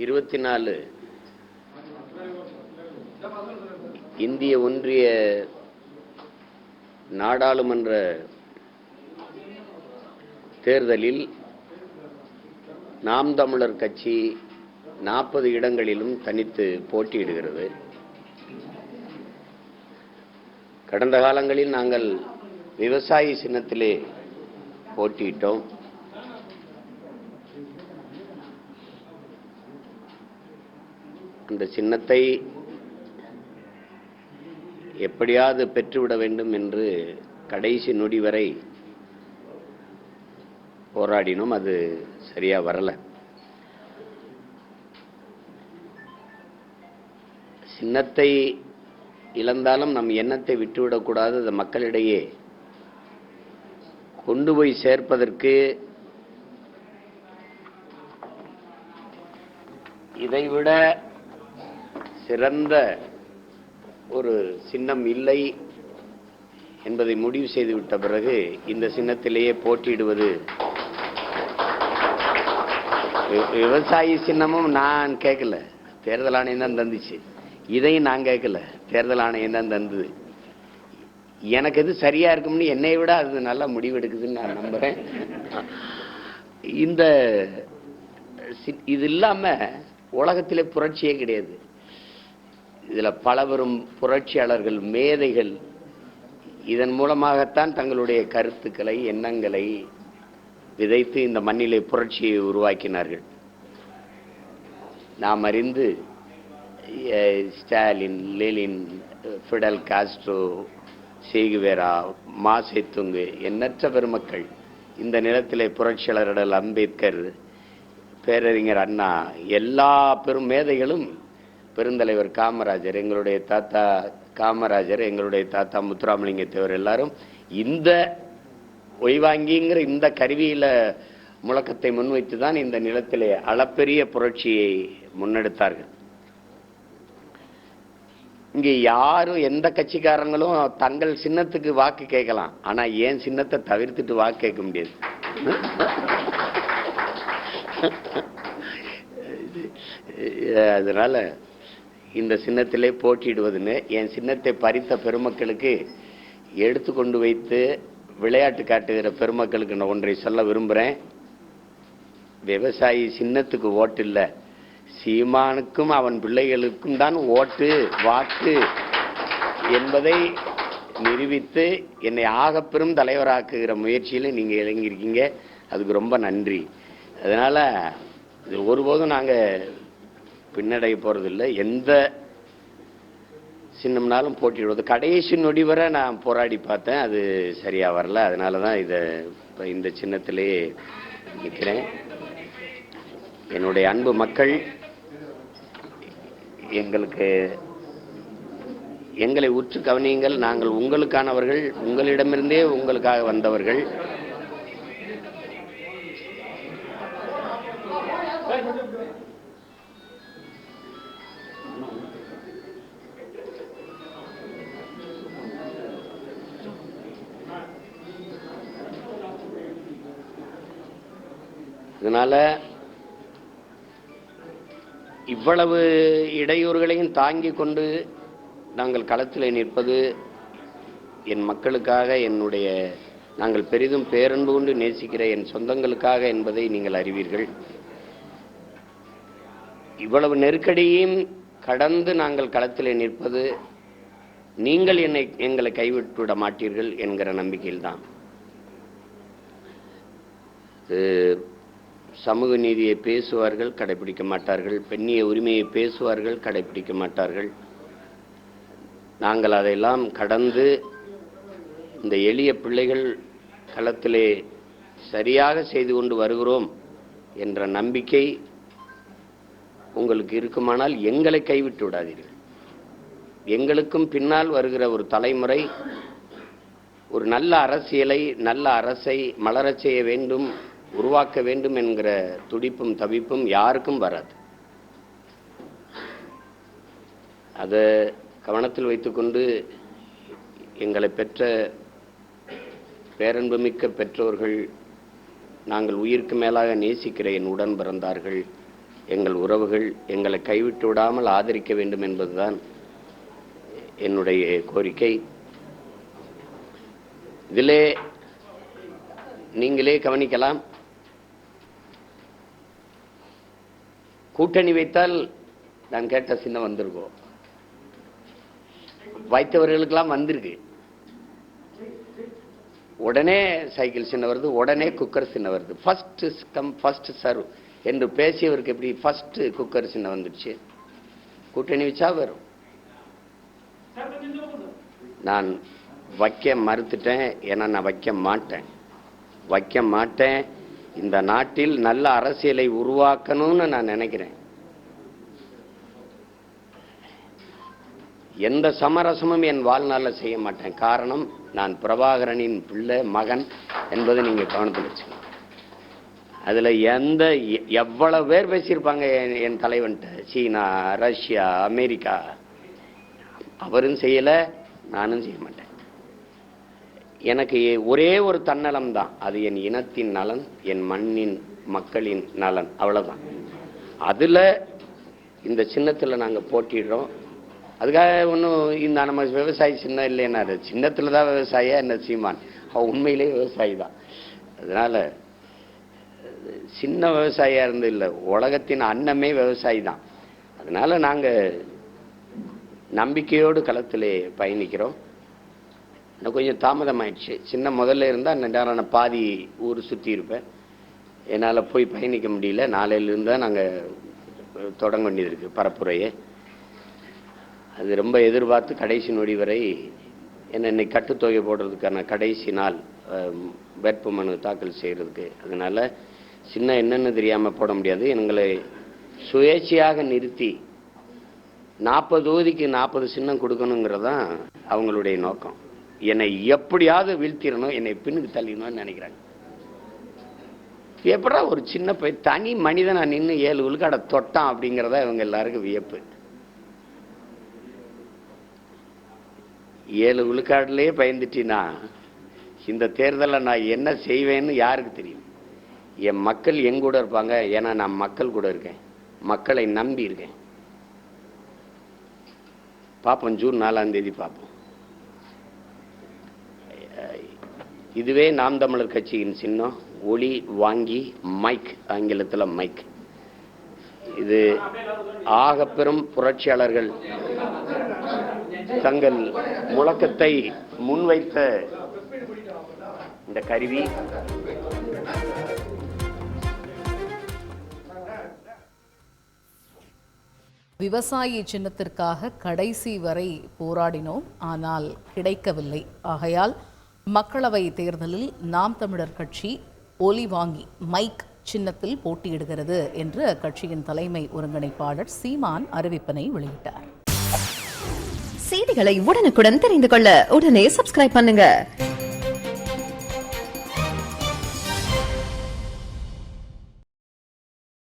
24 இந்திய ஒன்றிய நாடாளுமன்ற தேர்தலில் நாம் தமிழர் கட்சி 40 இடங்களிலும் தனித்து போட்டியிடுகிறது. கடந்த காலங்களில் நாங்கள் விவசாயி சின்னத்திலே போட்டியிட்டோம். அந்த சின்னத்தை எப்படியாவது பெற்றுவிட வேண்டும் என்று கடைசி நொடி வரை போராடினோம். அது சரியா வரல. சின்னத்தை இழந்தாலும் நம் எண்ணத்தை விட்டுவிடக்கூடாது. அது மக்களிடையே கொண்டு போய் சேர்ப்பதற்கு இதைவிட சிறந்த ஒரு சின்னம் இல்லை என்பதை முடிவு செய்துவிட்ட பிறகு இந்த சின்னத்திலேயே போட்டியிடுவது. விவசாயி சின்னமும் நான் கேட்கல, தேர்தல் ஆணையம் தான் தந்துச்சு. இதையும் நான் கேட்கல, தேர்தல் ஆணையம் தான் தந்தது. எனக்கு எது சரியா இருக்கும்னு என்னை விட அது நல்லா முடிவெடுக்குதுன்னு நான் நம்புறேன். இந்த இது இல்லாம உலகத்திலே புரட்சியே கிடையாது. இதுல பலவரும் புரட்சியாளர்கள், மேதைகள் இதன் மூலமாகத்தான் தங்களுடைய கருத்துக்களை, எண்ணங்களை விதைத்து இந்த மண்ணிலே புரட்சியை உருவாக்கினார்கள். நாம் அறிந்து Stalin, Lenin, Fidel Castro, Che Guevara, Mao Tse tung, எண்ணற்ற பெருமக்கள் இந்த நிலத்திலே புரட்சியாளர்கள், அம்பேத்கர், பேரறிஞர் அண்ணா, எல்லா பெரும் மேதைகளும், பெருந்தலைவர் காமராஜர், எங்களுடைய தாத்தா காமராஜர், எங்களுடைய தாத்தா முத்துராமலிங்க தேவர், எல்லாரும் இந்த ஒய்வாங்கிங்கிற இந்த கருவியில முழக்கத்தை முன்வைத்து தான் இந்த நிலத்திலே அளப்பெரிய புரட்சியை முன்னெடுத்தார்கள். இங்கே யாரும் எந்த கட்சிக்காரங்களும் தங்கள் சின்னத்துக்கு வாக்கு கேட்கலாம், ஆனா ஏன் சின்னத்தை தவிர்த்துட்டு வாக்கு கேட்க முடியாது. அதனால இந்த சின்னத்திலே போட்டியிடுவதுன்னு என் சின்னத்தை பறித்த பெருமக்களுக்கு எடுத்து கொண்டு வைத்து விளையாட்டு காட்டுகிற பெருமக்களுக்கு நான் ஒன்றை சொல்ல விரும்புகிறேன். விவசாயி சின்னத்துக்கு ஓட்டு இல்லை, சீமானுக்கும் அவன் பிள்ளைகளுக்கும் தான் ஓட்டு, வாக்கு என்பதை நிரூபித்து என்னை ஆகப்பெரும் தலைவராக்குகிற முயற்சியில் நீங்கள் இறங்கியிருக்கீங்க. அதுக்கு ரொம்ப நன்றி. அதனால இது ஒருபோதும் நாங்கள் பின்னடைய போறதில்லை. எந்த சின்னம்னாலும் போட்டிடுவது. கடைசி நொடி வரை நான் போராடி பார்த்தேன், அது சரியா வரல. அதனால தான் இந்த சின்னத்திலே நிற்கிறேன். என்னுடைய அன்பு மக்கள், எங்களை உற்று கவனியுங்கள். நாங்கள் உங்களுக்கானவர்கள், உங்களிடமிருந்தே உங்களுக்காக வந்தவர்கள். இதனால இவ்வளவு இடையூறுகளையும் தாங்கிக் கொண்டு நாங்கள் களத்தில் நிற்பது என் மக்களுக்காக, நாங்கள் பெரிதும் பேரன்பு கொண்டு நேசிக்கிற என் சொந்தங்களுக்காக என்பதை நீங்கள் அறிவீர்கள். இவ்வளவு நெருக்கடியையும் கடந்து நாங்கள் களத்தில் நிற்பது நீங்கள் எங்களை கைவிட்டுவிட மாட்டீர்கள் என்கிற நம்பிக்கையில்தான். சமூக நீதியை பேசுவார்கள், கடைபிடிக்க மாட்டார்கள். பெண்ணிய உரிமையை பேசுவார்கள், கடைபிடிக்க மாட்டார்கள். நாங்கள் அதையெல்லாம் கடந்து இந்த எளிய பிள்ளைகள் களத்திலே சரியாக செய்து கொண்டு வருகிறோம் என்ற நம்பிக்கை உங்களுக்கு இருக்குமானால் எங்களை கைவிட்டு விடாதீர்கள். எங்களுக்கும் பின்னால் வருகிற ஒரு தலைமுறை ஒரு நல்ல அரசியலை, நல்ல அரசை மலரச் செய்ய வேண்டும், உருவாக்க வேண்டும் என்கிற துடிப்பும் தவிப்பும் யாருக்கும் வராது. அதை கவனத்தில் வைத்துக்கொண்டு எங்களை பெற்ற பேரன்புமிக்க பெற்றோர்கள், நாங்கள் உயிருக்கு மேலாக நேசிக்கிற என் உடன் பிறந்தார்கள், எங்கள் உறவுகள் எங்களை கைவிட்டு விடாமல் ஆதரிக்க வேண்டும் என்பதுதான் என்னுடைய கோரிக்கை. இதிலே நீங்களே கவனிக்கலாம். கூட்டணி வைத்தால் நான் கேட்ட சின்னம் வந்திருக்கோம், வைத்தவர்களுக்கெல்லாம் வந்திருக்கு. உடனே சைக்கிள் சின்ன வருது, உடனே குக்கர் சின்ன வருது. ஃபர்ஸ்ட் கம் ஃபர்ஸ்ட் சர்வ் என்று பேசியவருக்கு எப்படி ஃபர்ஸ்ட் குக்கர் சின்ன வந்துடுச்சு? கூட்டணி வச்சா வரும். நான் வைக்க மறுத்துட்டேன், ஏன்னா நான் வைக்க மாட்டேன். இந்த நாட்டில் நல்ல அரசியலை உருவாக்கணும்னு நான் நினைக்கிறேன். எந்த சமரசமும் என் வாழ்நாளில் செய்ய மாட்டேன். காரணம், நான் பிரபாகரனின் பிள்ளை மகன் என்பதை நீங்க கவனத்தில் வச்சுக்கணும். அதுல எவ்வளவு பேர் பேசியிருப்பாங்க என் தலைவன்ட்ட, சீனா, ரஷ்யா, அமெரிக்கா. அவரும் செய்யல, நானும் செய்ய மாட்டேன். எனக்கு ஒரே ஒரு தன்னலம் தான், அது என் இனத்தின் நலன், என் மண்ணின் மக்களின் நலன், அவ்வளவுதான். அதுல இந்த சின்னத்தில் நாங்க போட்டிடுறோம். அதுக்காக ஒன்றும் இந்த நம்ம விவசாயி சின்னம் இல்லைன்னா, சின்னத்தில் தான் விவசாயியா என்ன சீமான், அவன் உண்மையிலே விவசாயி தான். அதனால சின்ன விவசாயியா இருந்து இல்லை, உலகத்தின் அன்னமே விவசாயி தான். அதனால நாங்க நம்பிக்கையோடு களத்திலே பயணிக்கிறோம். இன்னும் கொஞ்சம் தாமதம் ஆயிடுச்சு. சின்ன முதல்ல இருந்தால் நேரம் நான் பாதி ஊர் சுற்றி இருப்பேன். என்னால் போய் பயணிக்க முடியல. நாளையிலிருந்து தான் நாங்கள் தொடங்க வேண்டியது இருக்குது பரப்புரையை. அது ரொம்ப எதிர்பார்த்து கடைசி நொடி வரை என்னை கட்டுத்தொகை போடுறதுக்கான கடைசி நாள் வேட்பு மனு தாக்கல் செய்கிறதுக்கு. அதனால் சின்ன என்னென்னு தெரியாமல் போட முடியாது. எங்களை சுயேட்சையாக நிறுத்தி 40 தொகுதிக்கு 40 சின்னம் கொடுக்கணுங்கிறதான் அவங்களுடைய நோக்கம். என்னை எப்படியாவது வீழ்த்திடணும், என்னை பின்னுக்கு தள்ளிடணும்னு நினைக்கிறாங்க. எப்படா ஒரு சின்ன தனி மனிதனா நின்று 7 விழுக்காட தொட்டான் அப்படிங்கிறதா இவங்க எல்லாருக்கும் வியப்பு. 7 விழுக்காடுலயே பயந்துட்டினா இந்த தேர்தலில் நான் என்ன செய்வேன்னு யாருக்கு தெரியும்? என் மக்கள் எங்கூட இருப்பாங்க. ஏன்னா நான் மக்கள் கூட இருக்கேன், மக்களை நம்பி இருக்கேன். பார்ப்போம், ஜூன் 4ஆம் தேதி பார்ப்போம். இதுவே நாம் தமிழர் கட்சியின் சின்னம். ஒளி வாங்கி மைக், ஆங்கிலத்தில் மைக். இது ஆகப்பெரும் புரட்சியாளர்கள் தங்கள் முழக்கத்தை முன்வைத்த இந்த கருவி. விவசாயி சின்னத்திற்காக கடைசி வரை போராடினோம், ஆனால் கிடைக்கவில்லை. ஆகையால் மக்களவை தேர்தலில் நாம் தமிழர் கட்சி ஒலி வாங்கி மைக் சின்னத்தில் போட்டியிடுகிறது என்று அக்கட்சியின் தலைமை ஒருங்கிணைப்பாளர் சீமான் அறிவிப்பினை வெளியிட்டார். செய்திகளை உடனுக்குடன் தெரிந்து கொள்ள உடனே சப்ஸ்கிரைப் பண்ணுங்க.